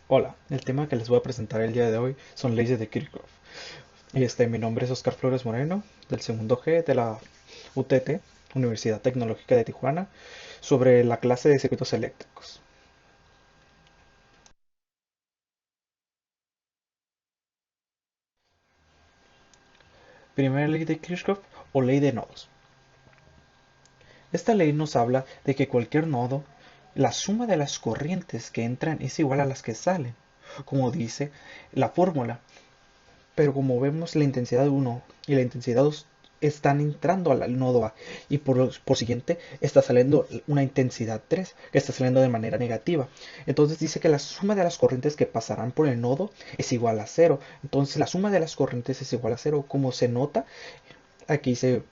Hola, el tema que les voy a presentar el día de hoy son leyes de Kirchhoff. Mi nombre es Oscar Flores Moreno, del segundo G de la UTT, Universidad Tecnológica de Tijuana, sobre la clase de circuitos eléctricos. Primera ley de Kirchhoff o ley de nodos. Esta ley nos habla de que cualquier nodo, la suma de las corrientes que entran es igual a las que salen, como dice la fórmula. Pero como vemos, la intensidad uno y la intensidad 2 están entrando al nodo A y por siguiente está saliendo una intensidad 3 que está saliendo de manera negativa. Entonces dice que la suma de las corrientes que pasarán por el nodo es igual a cero. Entonces la suma de las corrientes es igual a cero. Como se nota, aquí hice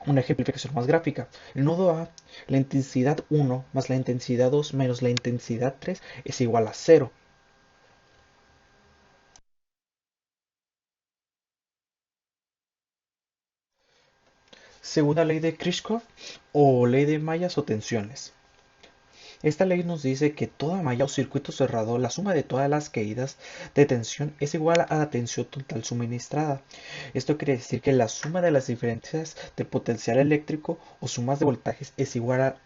una ejemplificación más gráfica. El nodo A, la intensidad uno más la intensidad 2 menos la intensidad 3 es igual a cero. Segunda ley de Kirchhoff o ley de mallas o tensiones. Esta ley nos dice que toda malla o circuito cerrado, la suma de todas las caídas de tensión es igual a la tensión total suministrada. Esto quiere decir que la suma de las diferencias de potencial eléctrico o sumas de voltajes es igual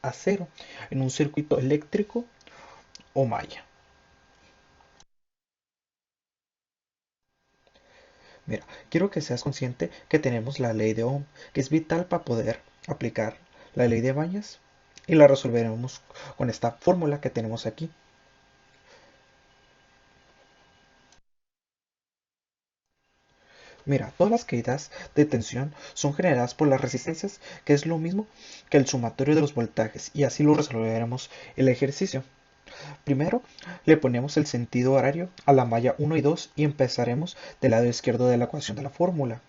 a cero en un circuito eléctrico o malla. Mira, quiero que seas consciente que tenemos la ley de Ohm, que es vital para poder aplicar la ley de mallas y la resolveremos con esta fórmula que tenemos aquí. Mira, todas las caídas de tensión son generadas por las resistencias, que es lo mismo que el sumatorio de los voltajes, y así lo resolveremos el ejercicio. Primero, le ponemos el sentido horario a la malla uno y 2 y empezaremos del lado izquierdo de la ecuación de la fórmula.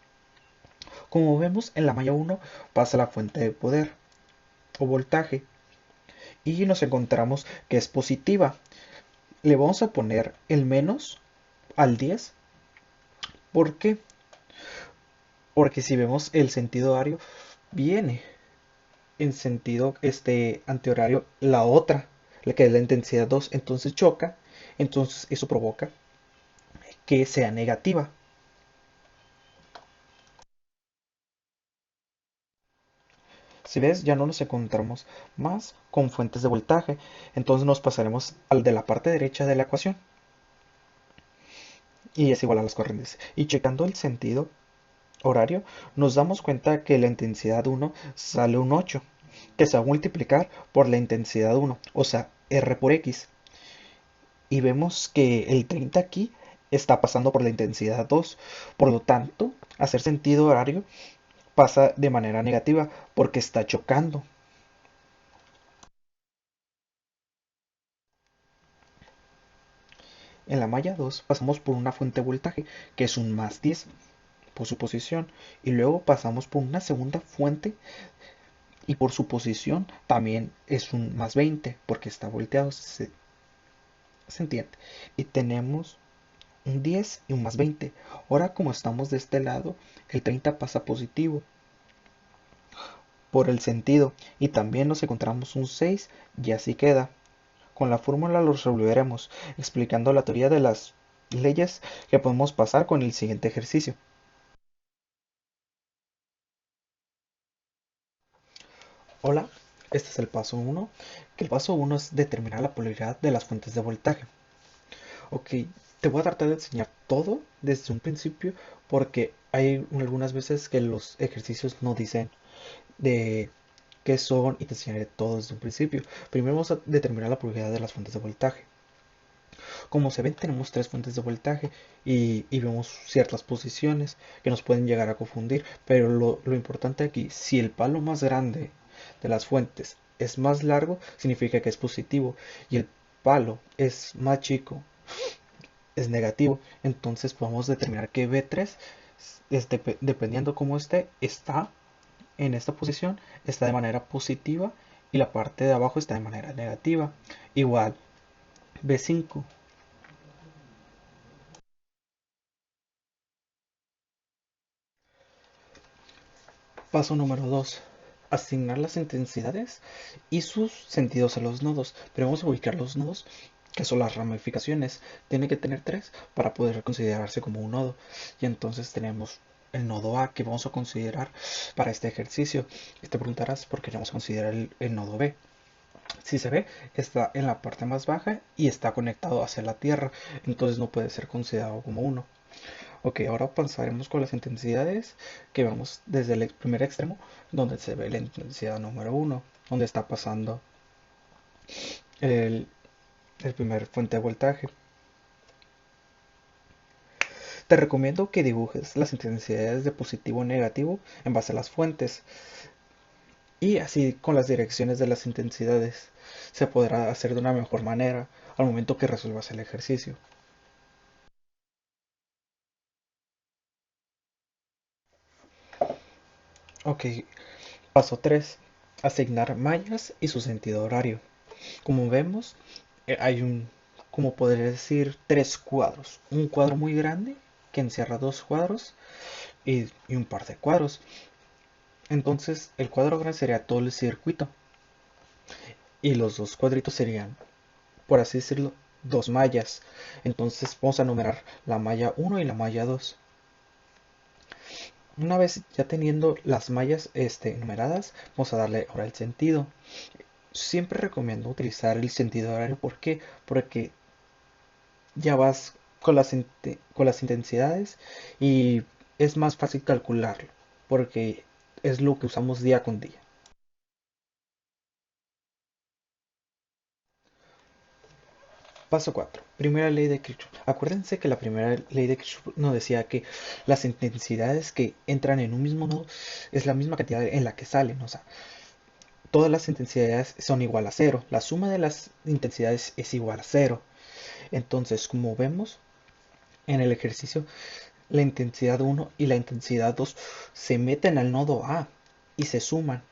Como vemos, en la malla uno pasa la fuente de poder o voltaje y nos encontramos que es positiva. Le vamos a poner el menos al 10. ¿Por qué? Porque si vemos el sentido horario, viene en sentido antihorario la otra, la que es la intensidad 2 entonces choca, entonces eso provoca que sea negativa. Si ves, ya no nos encontramos más con fuentes de voltaje, entonces nos pasaremos al de la parte derecha de la ecuación y es igual a las corrientes. Y checando el sentido horario, nos damos cuenta que la intensidad uno sale un 8 que se va a multiplicar por la intensidad uno, o sea, R por X. Y vemos que el 30 aquí está pasando por la intensidad 2. Por lo tanto, hacer sentido horario pasa de manera negativa porque está chocando. En la malla 2 pasamos por una fuente de voltaje que es un más 10 por su posición y luego pasamos por una segunda fuente y por su posición también es un más 20 porque está volteado, se entiende. Y tenemos un 10 y un más 20. Ahora como estamos de este lado, el 30 pasa positivo por el sentido y también nos encontramos un 6 y así queda. Con la fórmula lo resolveremos explicando la teoría de las leyes que podemos pasar con el siguiente ejercicio. Hola, este es el paso uno, que el paso uno es determinar la polaridad de las fuentes de voltaje. Ok, te voy a tratar de enseñar todo desde un principio porque hay algunas veces que los ejercicios no dicen de qué son y te enseñaré todo desde un principio. Primero vamos a determinar la polaridad de las fuentes de voltaje. Como se ven, tenemos tres fuentes de voltaje y vemos ciertas posiciones que nos pueden llegar a confundir, pero lo importante aquí, si el palo más grande de las fuentes es más largo, significa que es positivo y el palo es más chico, es negativo. Entonces podemos determinar que V3, dependiendo cómo esté, está en esta posición, está de manera positiva y la parte de abajo está de manera negativa. Igual, V5. Paso número 2. Asignar las intensidades y sus sentidos a los nodos. Pero vamos a ubicar los nodos que son las ramificaciones. Tiene que tener tres para poder considerarse como un nodo. Y entonces tenemos el nodo A que vamos a considerar para este ejercicio. Y te preguntarás por qué no vamos a considerar el nodo B. Si se ve, está en la parte más baja y está conectado hacia la Tierra, entonces no puede ser considerado como uno. Ok, ahora pasaremos con las intensidades que vamos desde el primer extremo, donde se ve la intensidad número uno, donde está pasando el, el primer fuente de voltaje. Te recomiendo que dibujes las intensidades de positivo o negativo en base a las fuentes y así con las direcciones de las intensidades se podrá hacer de una mejor manera al momento que resuelvas el ejercicio. Ok, paso 3. Asignar mallas y su sentido horario. Como vemos, hay como podría decir, tres cuadros. Un cuadro muy grande que encierra dos cuadros y un par de cuadros. Entonces, el cuadro grande sería todo el circuito y los dos cuadritos serían, por así decirlo, dos mallas. Entonces, vamos a numerar la malla uno y la malla 2. Una vez ya teniendo las mallas numeradas, vamos a darle ahora el sentido. Siempre recomiendo utilizar el sentido horario. ¿Por qué? Porque ya vas con las intensidades y es más fácil calcularlo, porque es lo que usamos día con día. Paso 4. Primera ley de Kirchhoff. Acuérdense que la primera ley de Kirchhoff nos decía que las intensidades que entran en un mismo nodo es la misma cantidad en la que salen. O sea, todas las intensidades son igual a cero. La suma de las intensidades es igual a cero. Entonces, como vemos en el ejercicio, la intensidad uno y la intensidad 2 se meten al nodo A y se suman.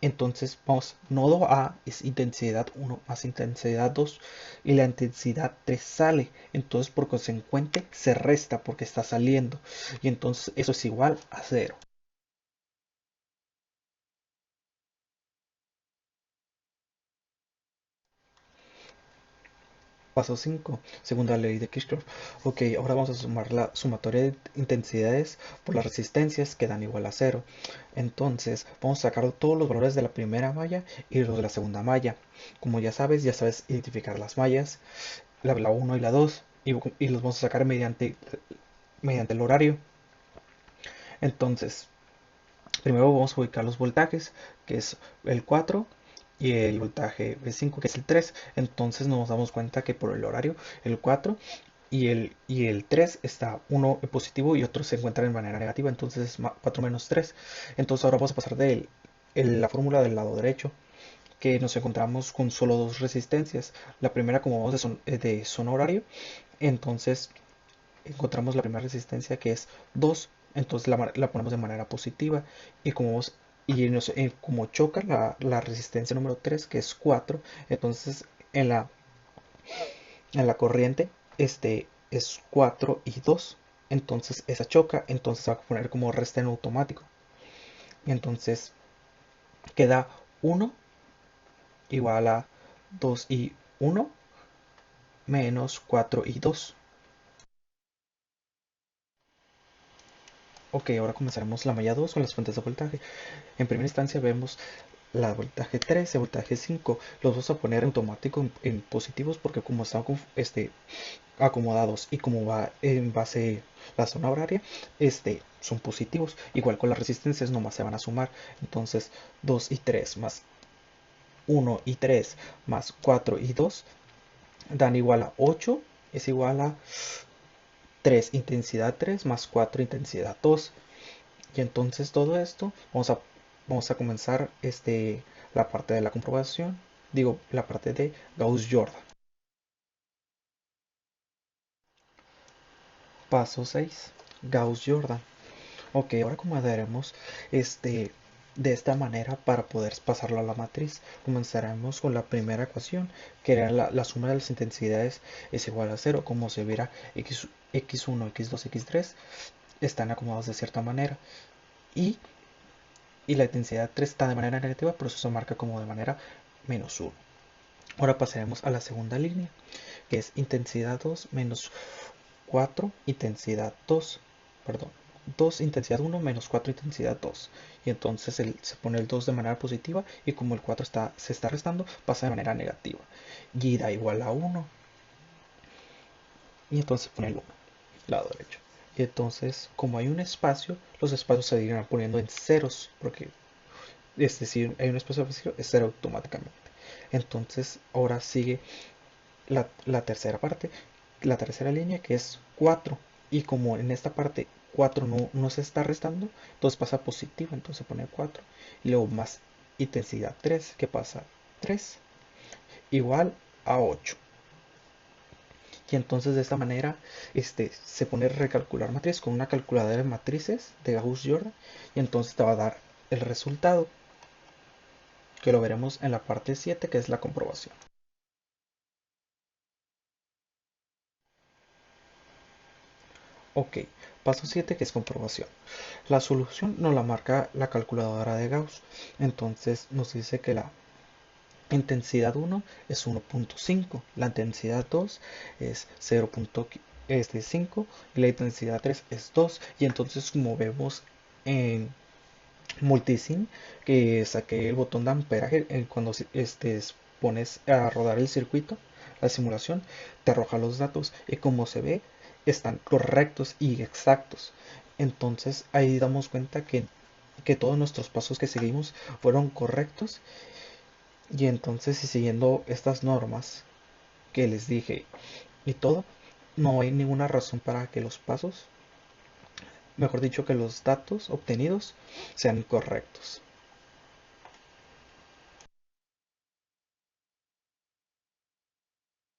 Entonces, vamos, nodo A es intensidad uno más intensidad 2 y la intensidad 3 sale. Entonces, por consecuente, se resta porque está saliendo. Y entonces eso es igual a cero. Paso 5, segunda ley de Kirchhoff. Ok, ahora vamos a sumar la sumatoria de intensidades por las resistencias que dan igual a cero. Entonces, vamos a sacar todos los valores de la primera malla y los de la segunda malla. Como ya sabes identificar las mallas, la 1 y la 2, y los vamos a sacar mediante el horario. Entonces, primero vamos a ubicar los voltajes, que es el 4 y el voltaje V5, que es el 3. Entonces nos damos cuenta que por el horario, el 4 y el 3 está uno en positivo y otro se encuentra en manera negativa. Entonces es 4 menos 3. Entonces ahora vamos a pasar de la fórmula del lado derecho, que nos encontramos con solo dos resistencias. La primera, como vamos de zona horario, entonces encontramos la primera resistencia que es 2, entonces la ponemos de manera positiva y como choca la resistencia número 3 que es 4, entonces en la corriente es 4 y 2, entonces esa choca, entonces va a poner como resta en automático y entonces queda 1 igual a 2 y 1 menos 4 y 2. Ok, ahora comenzaremos la malla 2 con las fuentes de voltaje. En primera instancia vemos la voltaje 3 y voltaje 5. Los vamos a poner en automático en positivos porque como están acomodados y como va en base la zona horaria, son positivos. Igual con las resistencias nomás se van a sumar. Entonces 2 y 3 más 1 y 3 más 4 y 2 dan igual a 8. Es igual a 3 intensidad 3 más 4 intensidad 2. Y entonces todo esto vamos a comenzar la parte de la comprobación, digo, la parte de Gauss-Jordan. Paso 6, Gauss-Jordan. Ok, ahora acomodaremos de esta manera para poder pasarlo a la matriz. Comenzaremos con la primera ecuación, que era la suma de las intensidades es igual a cero. Como se verá, x1, x2, x3 están acomodados de cierta manera. Y la intensidad 3 está de manera negativa, por eso se marca como de manera -1. Ahora pasaremos a la segunda línea, que es intensidad 2 menos 4 intensidad 2, perdón, 2 intensidad 1 menos 4 intensidad 2. Y entonces se pone el 2 de manera positiva y como el 4 se está restando, pasa de manera negativa. Y da igual a 1. Y entonces pone el 1, lado derecho. Y entonces, como hay un espacio, los espacios se irán poniendo en ceros, porque es decir, hay un espacio vacío, es cero automáticamente. Entonces, ahora sigue la tercera parte, la tercera línea, que es 4. Y como en esta parte 4 no se está restando, entonces pasa positivo, entonces se pone 4. Y luego más intensidad 3, que pasa 3 igual a 8. Y entonces de esta manera se pone a recalcular matriz con una calculadora de matrices de Gauss-Jordan y entonces te va a dar el resultado, que lo veremos en la parte 7, que es la comprobación. Ok, paso 7, que es comprobación. La solución nos la marca la calculadora de Gauss. Entonces nos dice que la intensidad 1 es 1.5, la intensidad 2 es 0.5 y la intensidad 3 es 2. Y entonces, como vemos en Multisim, que saqué el botón de amperaje cuando pones a rodar el circuito, la simulación, te arroja los datos y como se ve, están correctos y exactos. Entonces ahí damos cuenta que todos nuestros pasos que seguimos fueron correctos y entonces, y siguiendo estas normas que les dije y todo, no hay ninguna razón para que los pasos, mejor dicho, que los datos obtenidos sean incorrectos.